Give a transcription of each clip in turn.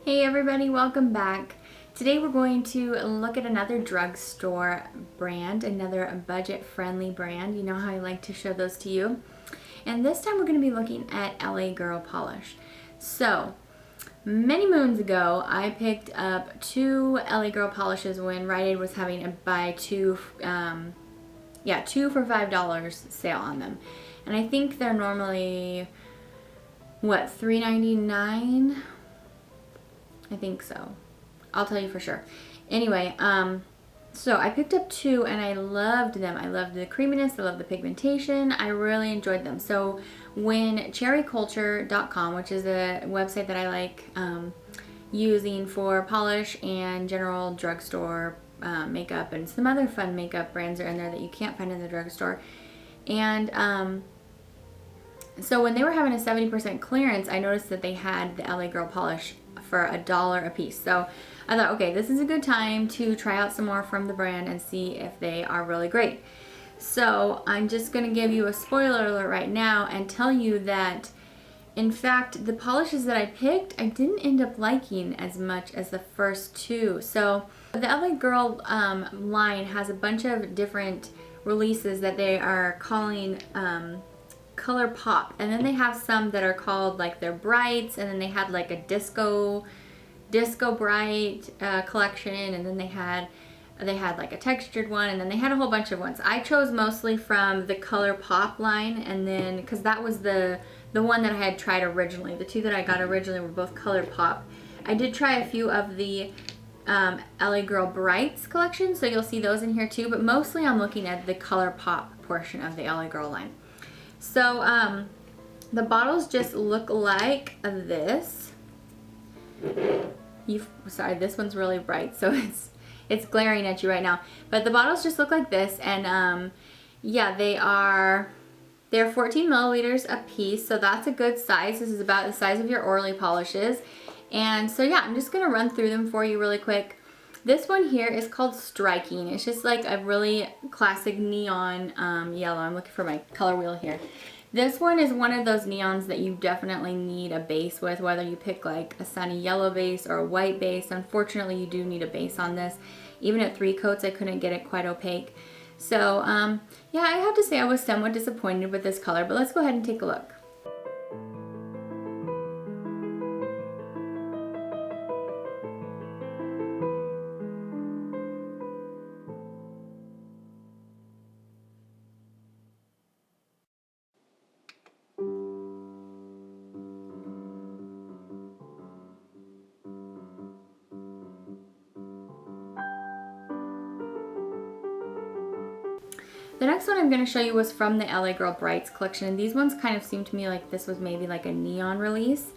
Hey everybody, welcome back. Today we're going to look at another drugstore brand, another budget-friendly brand. You know how I like to show those to you. And this time we're going to be looking at LA Girl polish. So, many moons ago, I picked up two LA Girl polishes when Rite Aid was having a buy two for $5 sale on them. And I think they're normally, what, $3.99? I think so. I'll tell you for sure. Anyway, so I picked up two and I loved them. I loved the creaminess, I loved the pigmentation. I really enjoyed them. So when cherryculture.com, which is a website that I like using for polish and general drugstore makeup, and some other fun makeup brands are in there that you can't find in the drugstore. And so when they were having a 70% clearance, I noticed that they had the LA Girl polish for $1 a piece. So I thought, okay, this is a good time to try out some more from the brand and see if they are really great. So I'm just going to give you a spoiler alert right now and tell you that, in fact, the polishes that I picked, I didn't end up liking as much as the first two. So the LA Girl line has a bunch of different releases that they are calling color pop, and then they have some that are called like they're brights, and then they had like a disco bright collection, and then they had like a textured one, and then they had a whole bunch of ones. I chose mostly from the color pop line, and then because that was the one that I had tried originally. The two that I got originally were both color pop. I did try a few of the LA Girl Brights collection, so you'll see those in here too, but mostly I'm looking at the color pop portion of the LA Girl line. So the bottles just look like this. Sorry, this one's really bright, so it's glaring at you right now. But the bottles just look like this, and yeah, they're 14 milliliters a piece, so that's a good size. This is about the size of your Orly polishes. And so yeah, I'm just gonna run through them for you really quick. This one here is called Striking. It's just like a really classic neon yellow. I'm looking for my color wheel here. This one is one of those neons that you definitely need a base with, whether you pick like a sunny yellow base or a white base. Unfortunately, you do need a base on this. Even at 3 coats, I couldn't get it quite opaque. So yeah, I have to say I was somewhat disappointed with this color, but let's go ahead and take a look. The next one I'm going to show you was from the LA Girl Brights collection, and these ones kind of seem to me like this was maybe like a neon release.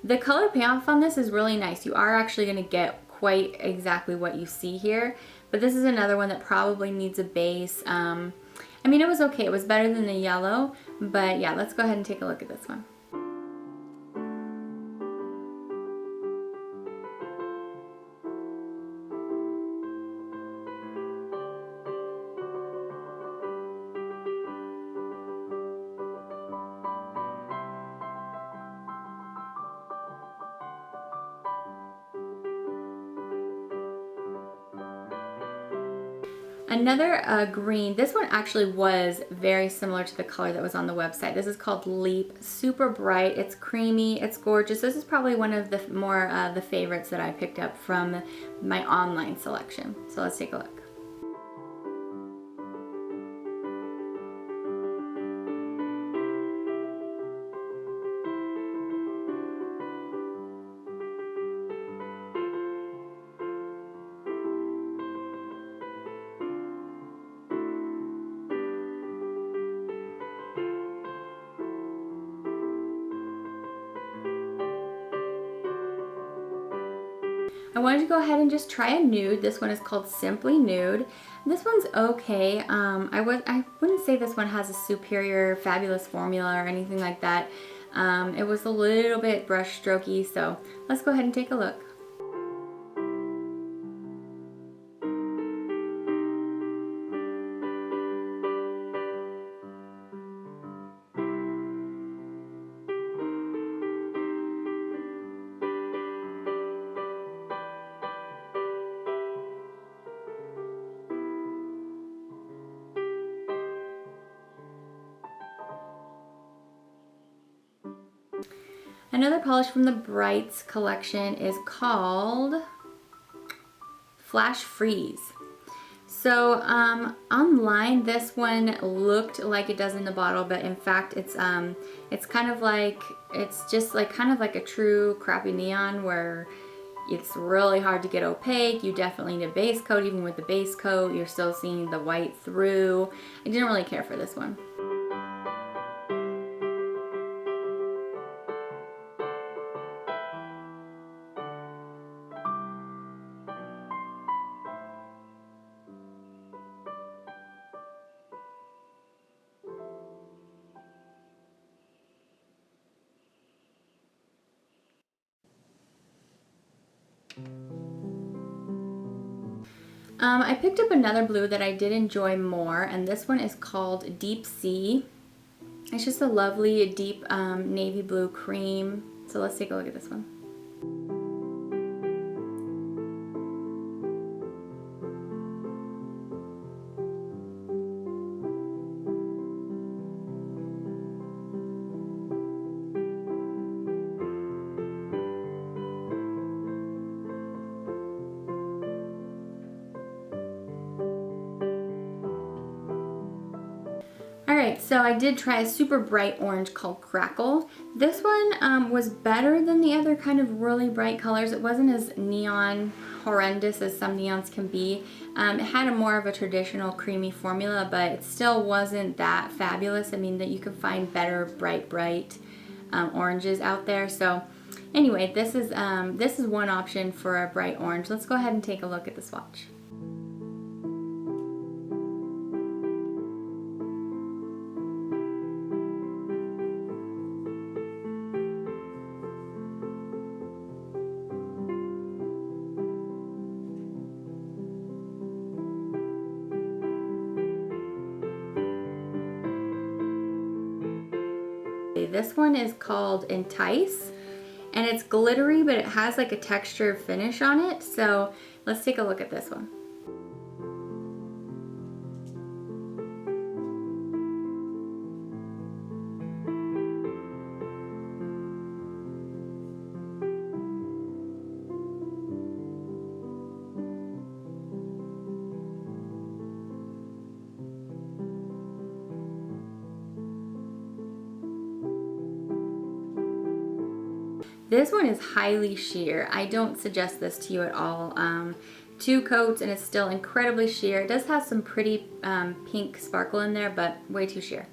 The color payoff on this is really nice. You are actually going to get quite exactly what you see here, but this is another one that probably needs a base. I mean, it was okay. It was better than the yellow, but yeah, let's go ahead and take a look at this one. Another green, this one actually was very similar to the color that was on the website. This is called Leap, super bright, it's creamy, it's gorgeous. This is probably one of the more the favorites that I picked up from my online selection. So let's take a look. I wanted to go ahead and just try a nude. This one is called Simply Nude. This one's okay. I wouldn't say this one has a superior fabulous formula or anything like that. It was a little bit brush strokey, so let's go ahead and take a look. Another polish from the Brights collection is called Flash Freeze. So online this one looked like it does in the bottle, but in fact it's kind of like, it's just like kind of like a true crappy neon where it's really hard to get opaque. You definitely need a base coat. Even with the base coat, you're still seeing the white through. I didn't really care for this one. I picked up another blue that I did enjoy more, and this one is called Deep Sea. It's just a lovely deep navy blue cream. So let's take a look at this one. Alright, so I did try a super bright orange called Crackle. This one was better than the other kind of really bright colors. It wasn't as neon horrendous as some neons can be. It had a more of a traditional creamy formula, but it still wasn't that fabulous. I mean, that you can find better bright oranges out there. So anyway, this is one option for a bright orange. Let's go ahead and take a look at the swatch. This one is called Entice, and it's glittery, but it has like a textured finish on it. So let's take a look at this one. This one is highly sheer. I don't suggest this to you at all. 2 coats and it's still incredibly sheer. It does have some pretty pink sparkle in there, but way too sheer.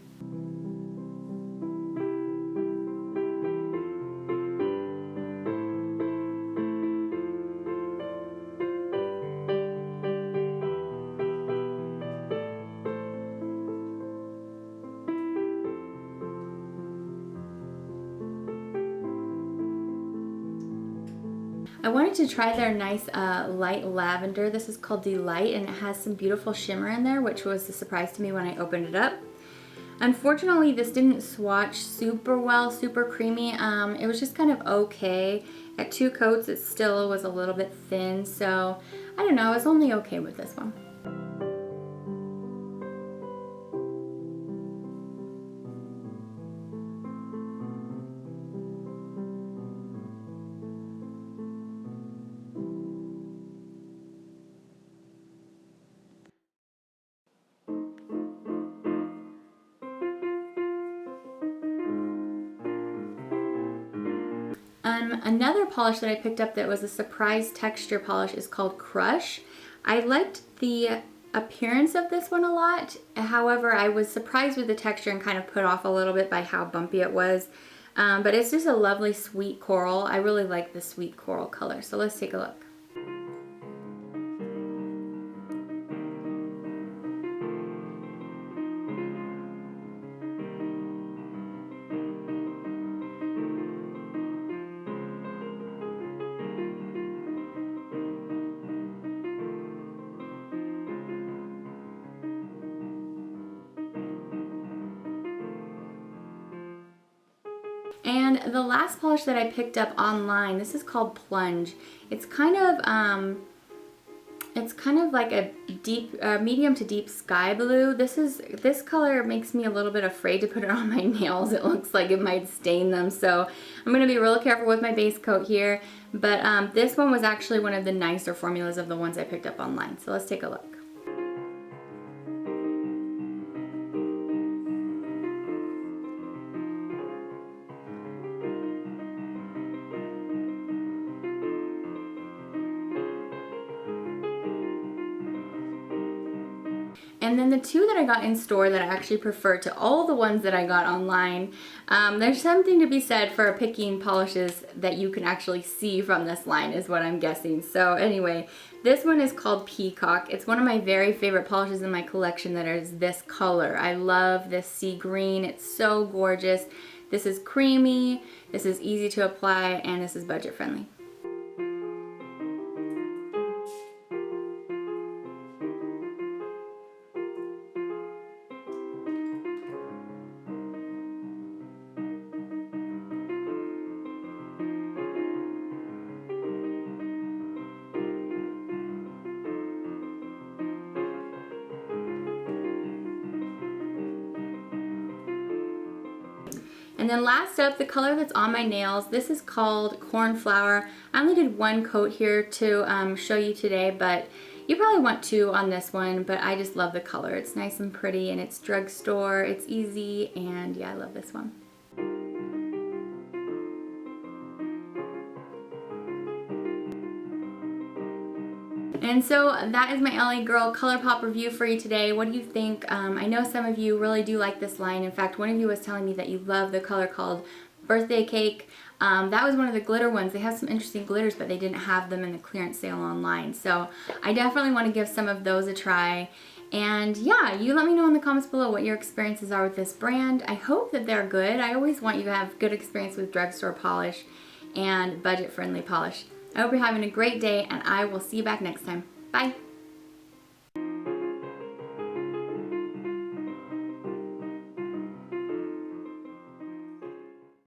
I wanted to try their nice light lavender. This is called Delight, and it has some beautiful shimmer in there, which was a surprise to me when I opened it up. Unfortunately, this didn't swatch super well, super creamy. It was just kind of okay. At 2 coats, it still was a little bit thin, so I don't know, I was only okay with this one. Another polish that I picked up that was a surprise texture polish is called Crush. I liked the appearance of this one a lot. However, I was surprised with the texture and kind of put off a little bit by how bumpy it was. But it's just a lovely sweet coral. I really like the sweet coral color. So let's take a look. And the last polish that I picked up online, this is called Plunge. It's kind of It's kind of like a deep, medium to deep sky blue. This color makes me a little bit afraid to put it on my nails. It looks like it might stain them, so I'm gonna be real careful with my base coat here. But this one was actually one of the nicer formulas of the ones I picked up online. So let's take a look. And then the two that I got in store that I actually prefer to all the ones that I got online, there's something to be said for picking polishes that you can actually see from this line is what I'm guessing. So anyway, this one is called Peacock. It's one of my very favorite polishes in my collection that is this color. I love this sea green. It's so gorgeous. This is creamy, this is easy to apply, and this is budget friendly. And then last up, the color that's on my nails, this is called Cornflower. I only did one coat here to show you today, but you probably want two on this one, but I just love the color. It's nice and pretty, and it's drugstore, it's easy, and yeah, I love this one. And so that is my LA Girl ColourPop review for you today. What do you think? I know some of you really do like this line. In fact, one of you was telling me that you love the color called Birthday Cake. That was one of the glitter ones. They have some interesting glitters, but they didn't have them in the clearance sale online. So I definitely want to give some of those a try. And yeah, you let me know in the comments below what your experiences are with this brand. I hope that they're good. I always want you to have good experience with drugstore polish and budget-friendly polish. I hope you're having a great day, and I will see you back next time. Bye.